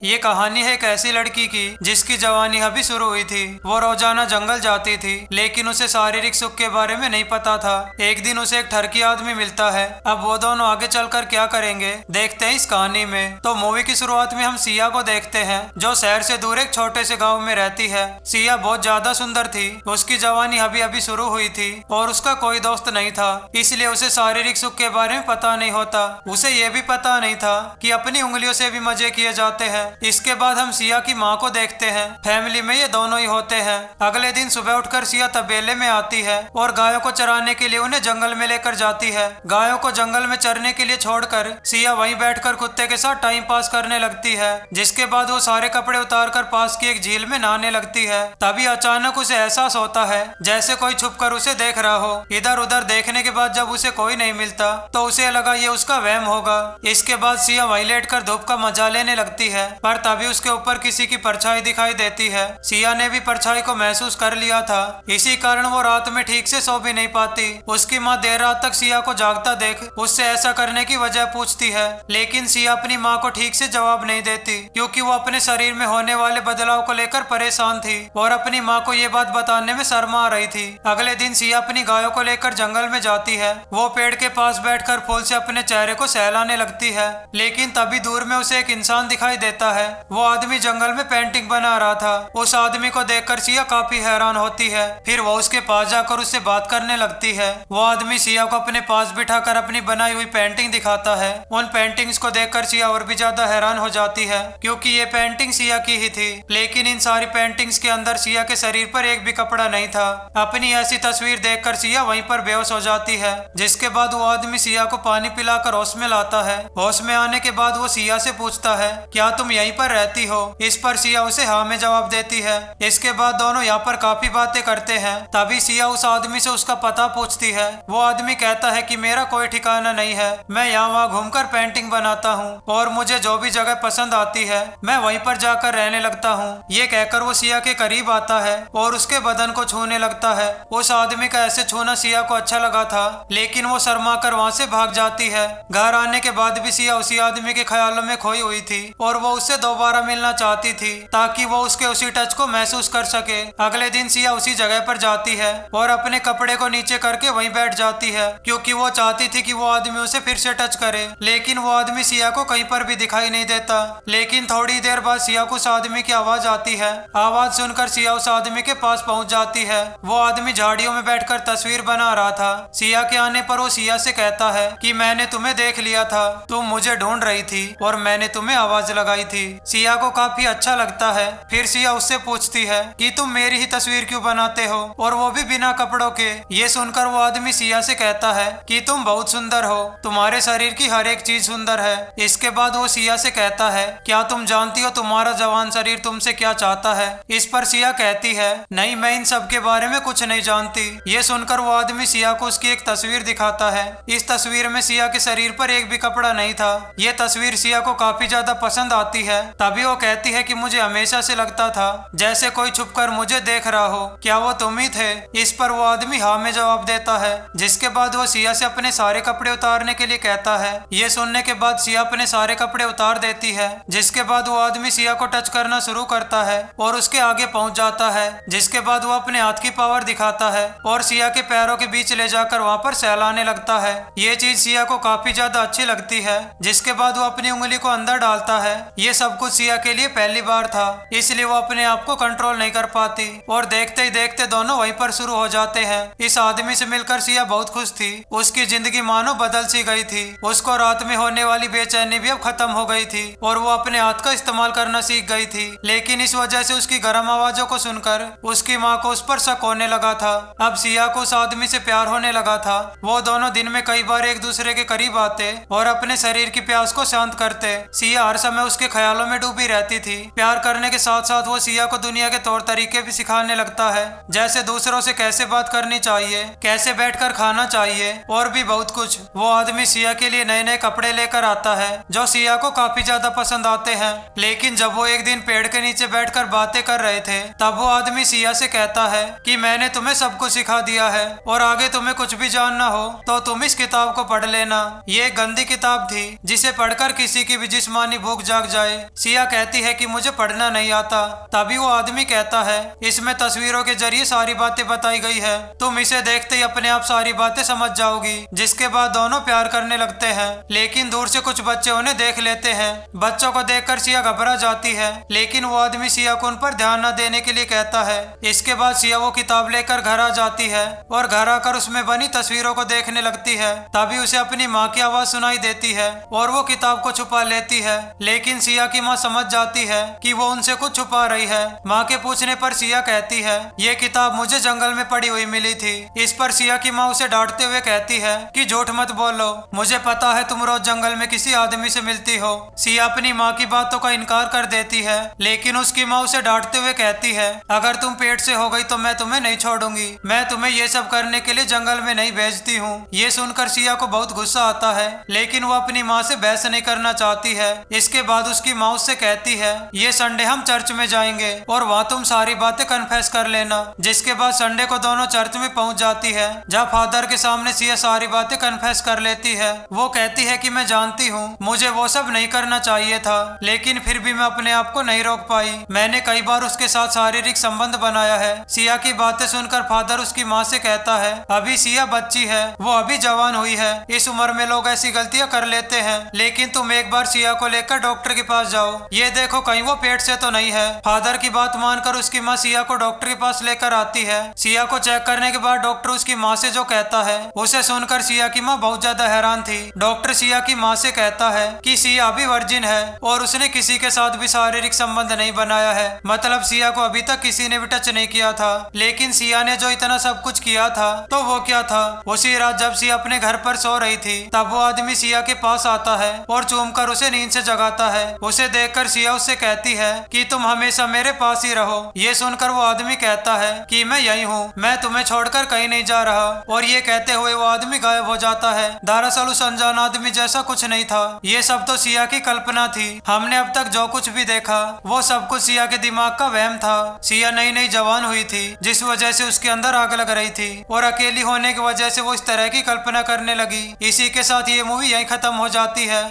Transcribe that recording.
ये कहानी है एक ऐसी लड़की की जिसकी जवानी अभी शुरू हुई थी। वो रोजाना जंगल जाती थी, लेकिन उसे शारीरिक सुख के बारे में नहीं पता था। एक दिन उसे एक ठरकी आदमी मिलता है। अब वो दोनों आगे चलकर क्या करेंगे, देखते हैं इस कहानी में। तो मूवी की शुरुआत में हम सिया को देखते हैं, जो शहर से दूर एक छोटे से गाँव में रहती है। सिया बहुत ज्यादा सुंदर थी। उसकी जवानी अभी अभी शुरू हुई थी और उसका कोई दोस्त नहीं था, इसलिए उसे शारीरिक सुख के बारे में पता नहीं होता। उसे ये भी पता नहीं था कि अपनी उंगलियों से भी मजे किए जाते हैं। इसके बाद हम सिया की माँ को देखते हैं। फैमिली में ये दोनों ही होते हैं। अगले दिन सुबह उठकर सिया तबेले में आती है और गायों को चराने के लिए उन्हें जंगल में लेकर जाती है। गायों को जंगल में चरने के लिए छोड़कर सिया वहीं बैठकर कुत्ते के साथ टाइम पास करने लगती है। जिसके बाद वो सारे कपड़े उतारकर पास की एक झील में नहाने लगती है। तभी अचानक उसे एहसास होता है जैसे कोई छुपकर उसे देख रहा हो। इधर उधर देखने के बाद जब उसे कोई नहीं मिलता तो उसे लगा ये उसका वहम होगा। इसके बाद सिया वहीं लेटकर धूप का मजा लेने लगती है, पर तभी उसके ऊपर किसी की परछाई दिखाई देती है। सिया ने भी परछाई को महसूस कर लिया था, इसी कारण वो रात में ठीक से सो भी नहीं पाती। उसकी माँ देर रात तक सिया को जागता देख उससे ऐसा करने की वजह पूछती है, लेकिन सिया अपनी माँ को ठीक से जवाब नहीं देती, क्योंकि वो अपने शरीर में होने वाले बदलाव को लेकर परेशान थी और अपनी माँ को ये बात बताने में शर्मा रही थी। अगले दिन सिया अपनी गायों को लेकर जंगल में जाती है। वो पेड़ के पास बैठकर फूल से अपने चेहरे को सहलाने लगती है, लेकिन तभी दूर में उसे एक इंसान दिखाई देता है। वो आदमी जंगल में पेंटिंग बना रहा था। उस आदमी को देखकर सिया काफी हैरान होती है। फिर वो उसके पास जाकर उससे बात करने लगती है। वो आदमी सिया को अपने पास बिठाकर अपनी बनाई हुई पेंटिंग दिखाता है। उन पेंटिंग्स को देखकर सिया और भी ज्यादा हैरान हो जाती है, क्योंकि ये पेंटिंग सिया की ही थी। लेकिन इन सारी पेंटिंग्स के अंदर सिया के शरीर पर एक भी कपड़ा नहीं था। अपनी ऐसी तस्वीर देखकर सिया वहीं पर बेहोश हो जाती है। जिसके बाद वो आदमी सिया को पानी पिलाकर होश में लाता है। होश में आने के बाद वो सिया से पूछता है, क्या तुम यहीं पर रहती हो? इस पर सिया उसे हाँ में जवाब देती है। इसके बाद दोनों यहाँ पर काफी बातें करते हैं। तभी सिया उस आदमी से उसका पता पूछती है। वो आदमी कहता है कि मेरा कोई ठिकाना नहीं है, मैं यहाँ वहाँ घूमकर पेंटिंग बनाता हूँ और मुझे जो भी जगह पसंद आती है मैं वहीं पर जाकर रहने लगता हूँ। ये कहकर वो सिया के करीब आता है और उसके बदन को छूने लगता है। उस आदमी का ऐसे छूना सिया को अच्छा लगा था, लेकिन वो शर्मा कर वहाँ से भाग जाती है। घर आने के बाद भी सिया उसी आदमी के ख्यालों में खोई हुई थी और वो उससे दोबारा मिलना चाहती थी, ताकि वो उसके उसी टच को महसूस कर सके। अगले दिन सिया उसी जगह पर जाती है और अपने कपड़े को नीचे करके वहीं बैठ जाती है, क्योंकि वो चाहती थी कि वो आदमी उसे फिर से टच करे। लेकिन वो आदमी सिया को कहीं पर भी दिखाई नहीं देता। लेकिन थोड़ी देर बाद सिया को उस आदमी की आवाज आती है। आवाज सुनकर सिया उस आदमी के पास पहुंच जाती है। वो आदमी झाड़ियों में बैठकर तस्वीर बना रहा था। सिया के आने पर वो सिया से कहता है कि मैंने तुम्हें देख लिया था, तुम मुझे ढूंढ रही थी और मैंने तुम्हें आवाज लगाई थी। सिया को काफी अच्छा लगता है। फिर सिया उससे पूछती है कि तुम मेरी ही तस्वीर क्यों बनाते हो, और वो भी बिना कपड़ों के। ये सुनकर वो आदमी सिया से कहता है कि तुम बहुत सुंदर हो, तुम्हारे शरीर की हर एक चीज सुंदर है। इसके बाद वो सिया से कहता है, क्या तुम जानती हो तुम्हारा जवान शरीर तुमसे क्या चाहता है? इस पर सिया कहती है, नहीं, मैं इन सब के बारे में कुछ नहीं जानती। ये सुनकर वो आदमी सिया को उसकी एक तस्वीर दिखाता है। इस तस्वीर में सिया के शरीर पर एक भी कपड़ा नहीं था। ये तस्वीर सिया को काफी ज्यादा पसंद आती है। तभी वो कहती है कि मुझे हमेशा से लगता था जैसे कोई छुपकर मुझे देख रहा हो, क्या वो तुम ही थे? इस पर वो आदमी हाँ में जवाब देता है। जिसके बाद वो सिया से अपने सारे कपड़े उतारने के लिए कहता है। ये सुनने के बाद सिया अपने सारे कपड़े उतार देती है। जिसके बाद वो आदमी सिया को टच करना शुरू करता है और उसके आगे पहुंच जाता है। जिसके बाद वो अपने हाथ की पावर दिखाता है और सिया के पैरों के बीच ले जाकर वहाँ पर सहलाने लगता है। ये चीज सिया को काफी ज्यादा अच्छी लगती है। जिसके बाद वो अपनी उंगली को अंदर डालता है। ये सब कुछ सिया के लिए पहली बार था, इसलिए वो अपने आप को कंट्रोल नहीं कर पाती और देखते ही देखते दोनों वहीं पर शुरू हो जाते हैं। इस आदमी से मिलकर सिया बहुत खुश थी। उसकी जिंदगी मानो बदल सी गई थी। उसको रात में होने वाली बेचैनी भी अब खत्म हो गई थी और वो अपने हाथ का इस्तेमाल करना सीख गई थी। लेकिन इस वजह से उसकी गर्म आवाजों को सुनकर उसकी माँ को उस पर शक होने लगा था। अब सिया को उस आदमी से प्यार होने लगा था। वो दोनों दिन में कई बार एक दूसरे के करीब आते और अपने शरीर की प्यास को शांत करते। सिया हर समय उसके ख्यालों में डूबी रहती थी। प्यार करने के साथ साथ वो सिया को दुनिया के तौर तरीके भी सिखाने लगता है, जैसे दूसरों से कैसे बात करनी चाहिए, कैसे बैठकर खाना चाहिए और भी बहुत कुछ। वो आदमी सिया के लिए नए नए कपड़े लेकर आता है जो सिया को काफी ज्यादा पसंद आते हैं। लेकिन जब वो एक दिन पेड़ के नीचे बैठकर बातें कर रहे थे, तब वो आदमी सिया से कहता है कि मैंने तुम्हें सब कुछ सिखा दिया है और आगे तुम्हें कुछ भी जानना हो तो तुम इस किताब को पढ़ लेना। ये एक गंदी किताब थी जिसे पढ़कर किसी की भी जिस्मानी भूख जाग जाए जाए। सिया कहती है कि मुझे पढ़ना नहीं आता। तभी वो आदमी कहता है, इसमें तस्वीरों के जरिए सारी बातें बताई गई है, तुम इसे देखते ही अपने आप सारी बातें समझ जाओगी। जिसके बाद दोनों प्यार करने लगते हैं, लेकिन दूर से कुछ बच्चे उन्हें देख लेते हैं। बच्चों को देखकर सिया घबरा जाती है, लेकिन वो आदमी सिया को उन पर ध्यान न देने के लिए कहता है। इसके बाद सिया वो किताब लेकर घर आ जाती है और घर आकर उसमें बनी तस्वीरों को देखने लगती है। तभी उसे अपनी माँ की आवाज सुनाई देती है और वो किताब को छुपा लेती है, लेकिन सिया की माँ समझ जाती है कि वो उनसे कुछ छुपा रही है। माँ के पूछने पर सिया कहती है, ये किताब मुझे जंगल में पड़ी हुई मिली थी। इस पर सिया की माँ उसे डांटते हुए कहती है कि झूठ मत बोलो, मुझे पता है तुम रोज जंगल में किसी आदमी से मिलती हो। सिया अपनी माँ की बातों का इनकार कर देती है, लेकिन उसकी माँ उसे डांटते हुए कहती है, अगर तुम पेट से हो गई तो मैं तुम्हें नहीं छोड़ूंगी। मैं तुम्हें ये सब करने के लिए जंगल में नहीं भेजती हूँ। ये सुनकर सिया को बहुत गुस्सा आता है, लेकिन वो अपनी माँ से बहस नहीं करना चाहती है। इसके बाद उसकी माँ उससे कहती है, ये संडे हम चर्च में जाएंगे और वहाँ तुम सारी बातें कन्फेस कर लेना। जिसके बाद संडे को दोनों चर्च में पहुँच जाती है, जहाँ फादर के सामने सिया सारी बातें कन्फेस कर लेती है। वो कहती है कि मैं जानती हूँ मुझे वो सब नहीं करना चाहिए था, लेकिन फिर भी मैं अपने आप को नहीं रोक पाई। मैंने कई बार उसके साथ शारीरिक संबंध बनाया है। सिया की बातें सुनकर फादर उसकी माँ से कहता है, अभी सिया बच्ची है, वो अभी जवान हुई है। इस उम्र में लोग ऐसी गलतियां कर लेते हैं, लेकिन तुम एक बार सिया को लेकर डॉक्टर के पास जाओ, ये देखो कहीं वो पेट से तो नहीं है। फादर की बात मानकर उसकी माँ सिया को डॉक्टर के पास लेकर आती है। सिया को चेक करने के बाद डॉक्टर उसकी माँ से जो कहता है उसे सुनकर सिया की माँ बहुत ज्यादा हैरान थी। डॉक्टर सिया की माँ से कहता है कि सिया अभी वर्जिन है और उसने किसी के साथ भी शारीरिक संबंध नहीं बनाया है, मतलब सिया को अभी तक किसी ने भी टच नहीं किया था। लेकिन सिया ने जो इतना सब कुछ किया था तो वो क्या था, उसी रात जब सिया अपने घर पर सो रही थी तब वो आदमी सिया के पास आता है और चूमकर उसे नींद से जगाता है। उसे देखकर सिया उससे कहती है कि तुम हमेशा मेरे पास ही रहो। ये सुनकर वो आदमी कहता है कि मैं यही हूँ, मैं तुम्हें छोड़कर कहीं नहीं जा रहा। और ये कहते हुए वो आदमी गायब हो जाता है। दरअसल उस अनजान आदमी जैसा कुछ नहीं था, ये सब तो सिया की कल्पना थी। हमने अब तक जो कुछ भी देखा वो सब कुछ सिया के दिमाग का वहम था। सिया नई नई जवान हुई थी, जिस वजह से उसके अंदर आग लग रही थी और अकेली होने की वजह से वो इस तरह की कल्पना करने लगी। इसी के साथ ये मूवी यहीं खत्म हो जाती है।